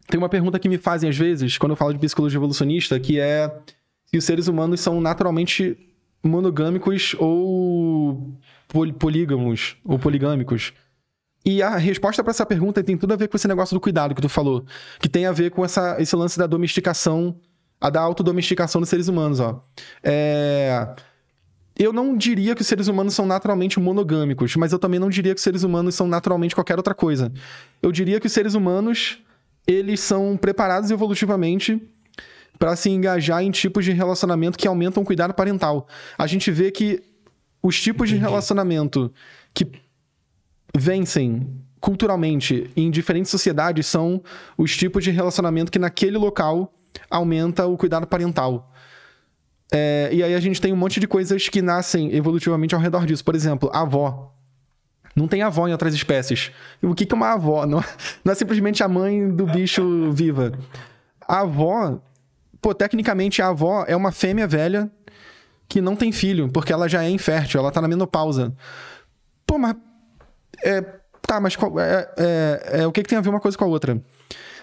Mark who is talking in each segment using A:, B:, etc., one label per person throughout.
A: Tem uma pergunta que me fazem às vezes, quando eu falo de psicologia evolucionista, que é se os seres humanos são naturalmente monogâmicos ou polígamos, ou poligâmicos. E a resposta para essa pergunta tem tudo a ver com esse negócio do cuidado que tu falou, que tem a ver com esse lance da domesticação, da autodomesticação dos seres humanos, ó. Eu não diria que os seres humanos são naturalmente monogâmicos, mas eu também não diria que os seres humanos são naturalmente qualquer outra coisa. Eu diria que os seres humanos, eles são preparados evolutivamente para se engajar em tipos de relacionamento que aumentam o cuidado parental. A gente vê que os tipos de relacionamento que vencem culturalmente em diferentes sociedades são os tipos de relacionamento que naquele local aumenta o cuidado parental. E aí a gente tem um monte de coisas que nascem evolutivamente ao redor disso. Por exemplo, a avó. Não tem avó em outras espécies. O que é uma avó? Não é simplesmente a mãe do bicho viva. A avó, tecnicamente a avó é uma fêmea velha que não tem filho, porque ela já é infértil, ela tá na menopausa. Mas... o que tem a ver uma coisa com a outra?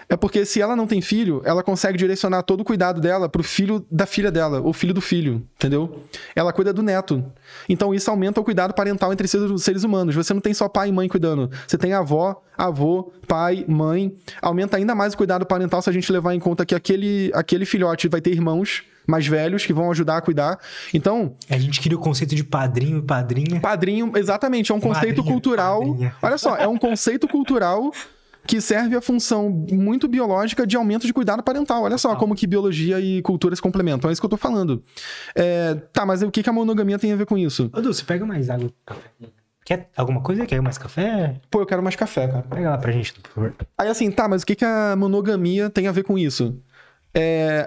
A: É porque se ela não tem filho, ela consegue direcionar todo o cuidado dela pro filho da filha dela, ou filho do filho, entendeu? Ela cuida do neto. Então isso aumenta o cuidado parental entre seres humanos. Você não tem só pai e mãe cuidando. Você tem avó, avô, pai, mãe. Aumenta ainda mais o cuidado parental se a gente levar em conta que aquele filhote vai ter irmãos mais velhos que vão ajudar a cuidar. Então...
B: A gente cria o conceito de padrinho e padrinha.
A: Padrinho, exatamente. É um conceito cultural... Padrinha. Olha só, é um conceito cultural que serve a função muito biológica de aumento de cuidado parental. Olha só como que biologia e cultura se complementam. É isso que eu tô falando. Mas o que a monogamia tem a ver com isso?
B: Ô, Du, você pega mais água, café. Quer alguma coisa? Quer mais café?
A: Eu quero mais café, cara.
B: Pega lá pra gente, por favor.
A: Aí assim, mas o que a monogamia tem a ver com isso?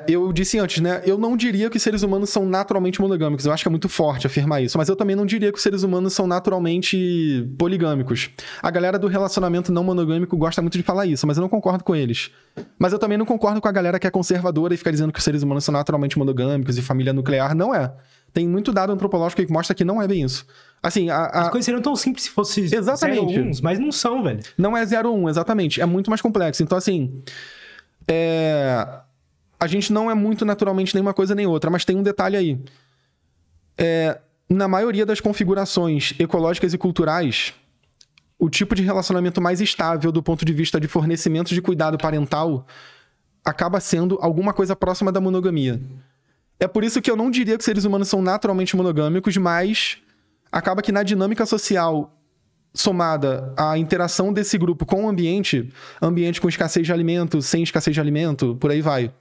A: Eu disse antes, né? Eu não diria que os seres humanos são naturalmente monogâmicos. Eu acho que é muito forte afirmar isso. Mas eu também não diria que os seres humanos são naturalmente poligâmicos. A galera do relacionamento não monogâmico gosta muito de falar isso, mas eu não concordo com eles. Mas eu também não concordo com a galera que é conservadora e fica dizendo que os seres humanos são naturalmente monogâmicos e família nuclear. Não é. Tem muito dado antropológico que mostra que não é bem isso. Assim,
B: as coisas seriam tão simples se fosse 0-1, mas não são, velho.
A: Não é 0-1, exatamente. É muito mais complexo. Então, assim... A gente não é muito naturalmente nenhuma coisa nem outra, mas tem um detalhe aí. Na maioria das configurações ecológicas e culturais, o tipo de relacionamento mais estável do ponto de vista de fornecimento de cuidado parental acaba sendo alguma coisa próxima da monogamia. É por isso que eu não diria que seres humanos são naturalmente monogâmicos, mas acaba que na dinâmica social somada à interação desse grupo com o ambiente com escassez de alimento, sem escassez de alimento, por aí vai.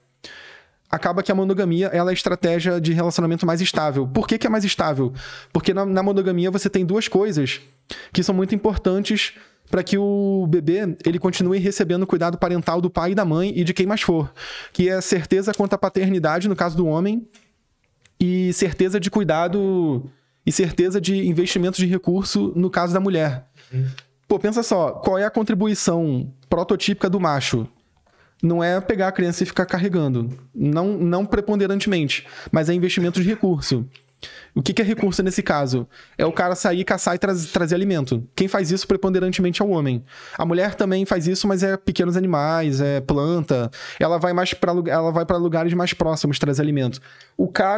A: Acaba que a monogamia ela é a estratégia de relacionamento mais estável. Por que é mais estável? Porque na monogamia você tem duas coisas que são muito importantes para que o bebê ele continue recebendo cuidado parental do pai e da mãe e de quem mais for. Que é certeza quanto à paternidade, no caso do homem, e certeza de cuidado e certeza de investimento de recurso no caso da mulher. Pensa só, qual é a contribuição prototípica do macho? Não é pegar a criança e ficar carregando. Não preponderantemente, mas é investimento de recurso. O que é recurso nesse caso? É o cara sair, caçar e trazer alimento. Quem faz isso preponderantemente é o homem. A mulher também faz isso, mas é pequenos animais, é planta. Ela vai para lugares mais próximos trazer alimento.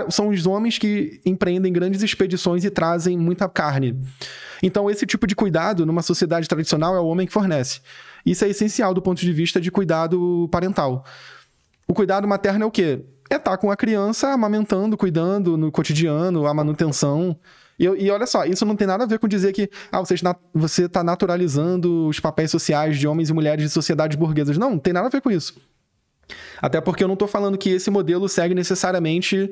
A: São os homens que empreendem grandes expedições e trazem muita carne. Então, esse tipo de cuidado, numa sociedade tradicional, é o homem que fornece. Isso é essencial do ponto de vista de cuidado parental. O cuidado materno é o quê? É estar com a criança amamentando, cuidando no cotidiano, a manutenção. E olha só, isso não tem nada a ver com dizer que você está naturalizando os papéis sociais de homens e mulheres de sociedades burguesas. Não tem nada a ver com isso. Até porque eu não estou falando que esse modelo segue necessariamente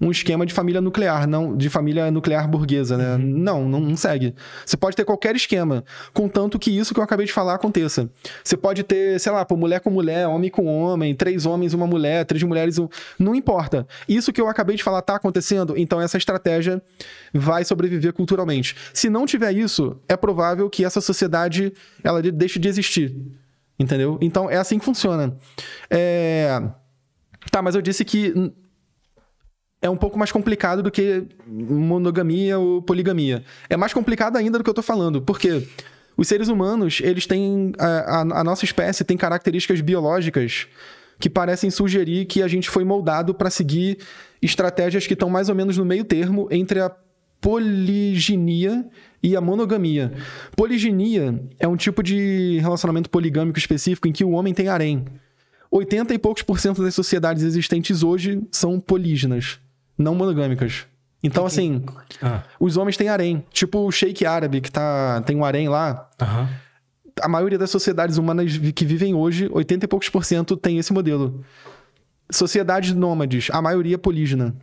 A: um esquema de família nuclear, não de família nuclear burguesa, né? Não segue. Você pode ter qualquer esquema, contanto que isso que eu acabei de falar aconteça. Você pode ter, sei lá, mulher com mulher, homem com homem, 3 homens, 1 mulher, 3 mulheres, não importa. Isso que eu acabei de falar tá acontecendo, então essa estratégia vai sobreviver culturalmente. Se não tiver isso, é provável que essa sociedade ela deixe de existir. Entendeu? Então é assim que funciona. Mas eu disse que é um pouco mais complicado do que monogamia ou poligamia. É mais complicado ainda do que eu tô falando. Por quê? Os seres humanos, eles têm... A nossa espécie tem características biológicas que parecem sugerir que a gente foi moldado para seguir estratégias que estão mais ou menos no meio termo entre a poliginia e a monogamia. Poliginia é um tipo de relacionamento poligâmico específico em que o homem tem harém. 80 e poucos % das sociedades existentes hoje são políginas, não monogâmicas. Então, assim, os homens têm harém. Tipo o sheik árabe, que tem um harém lá. A maioria das sociedades humanas que vivem hoje, 80 e poucos % tem esse modelo. Sociedades nômades, a maioria polígina.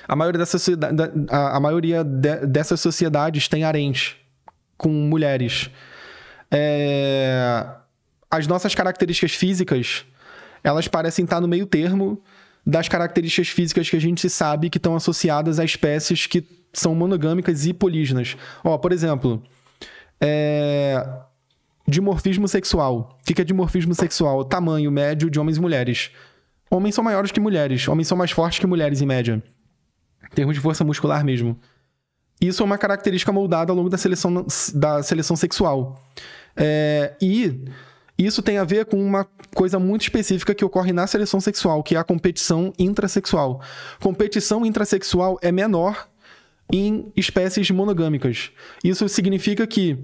A: A maioria dessas sociedades tem haréns com mulheres. As nossas características físicas, elas parecem estar no meio termo das características físicas que a gente sabe que estão associadas a espécies que são monogâmicas e políginas. Por exemplo, dimorfismo sexual. O que é dimorfismo sexual? O tamanho médio de homens e mulheres. Homens são maiores que mulheres. Homens são mais fortes que mulheres, em média. Em termos de força muscular mesmo. Isso é uma característica moldada ao longo da seleção sexual. E isso tem a ver com uma coisa muito específica que ocorre na seleção sexual, que é a competição intrasexual. Competição intrasexual é menor em espécies monogâmicas. Isso significa que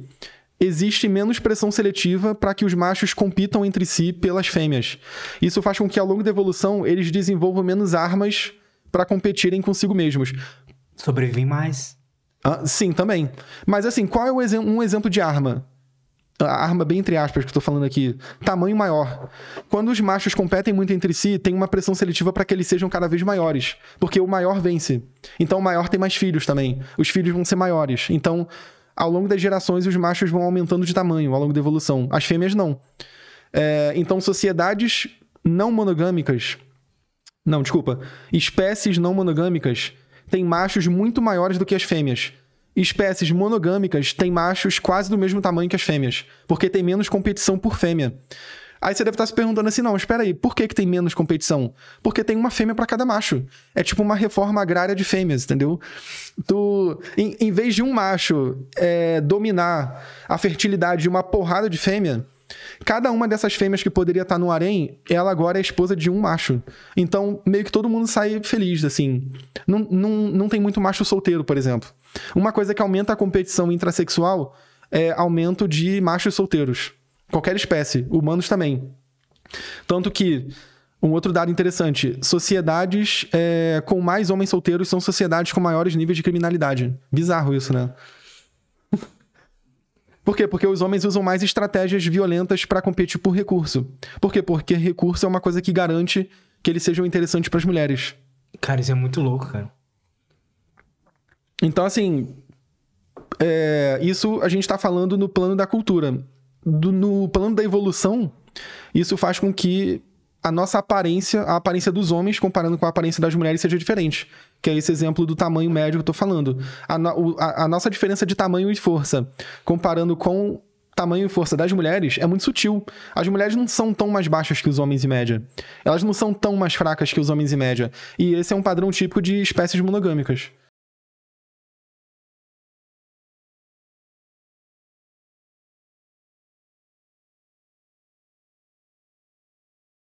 A: existe menos pressão seletiva para que os machos compitam entre si pelas fêmeas. Isso faz com que, ao longo da evolução, eles desenvolvam menos armas para competirem consigo mesmos.
B: Sobrevivem mais.
A: Sim, também. Mas, assim, qual é um exemplo de arma? A arma, bem entre aspas, que eu tô falando aqui. Tamanho maior. Quando os machos competem muito entre si, tem uma pressão seletiva para que eles sejam cada vez maiores. Porque o maior vence. Então, o maior tem mais filhos também. Os filhos vão ser maiores. Então, ao longo das gerações, os machos vão aumentando de tamanho ao longo da evolução. As fêmeas não. Então, sociedades não monogâmicas... Não, desculpa. Espécies não monogâmicas têm machos muito maiores do que as fêmeas. Espécies monogâmicas têm machos quase do mesmo tamanho que as fêmeas, porque tem menos competição por fêmea. Aí você deve estar se perguntando assim, não, espera aí, por que tem menos competição? Porque tem uma fêmea para cada macho. É tipo uma reforma agrária de fêmeas, entendeu? Em vez de um macho dominar a fertilidade de uma porrada de fêmea, cada uma dessas fêmeas que poderia estar no harém, ela agora é esposa de um macho. Então, meio que todo mundo sai feliz, assim. Não tem muito macho solteiro, por exemplo. Uma coisa que aumenta a competição intrasexual é aumento de machos solteiros. Qualquer espécie, humanos também. Tanto que, um outro dado interessante, sociedades com mais homens solteiros são sociedades com maiores níveis de criminalidade. Bizarro isso, né? Por quê? Porque os homens usam mais estratégias violentas para competir por recurso. Por quê? Porque recurso é uma coisa que garante que eles sejam interessantes para as mulheres.
B: Cara, isso é muito louco, cara.
A: Então, assim... isso a gente tá falando no plano da cultura. No plano da evolução, isso faz com que a nossa aparência, a aparência dos homens, comparando com a aparência das mulheres, seja diferente. Que é esse exemplo do tamanho médio que eu tô falando. A nossa diferença de tamanho e força, comparando com tamanho e força das mulheres, é muito sutil. As mulheres não são tão mais baixas que os homens em média. Elas não são tão mais fracas que os homens em média. E esse é um padrão típico de espécies monogâmicas.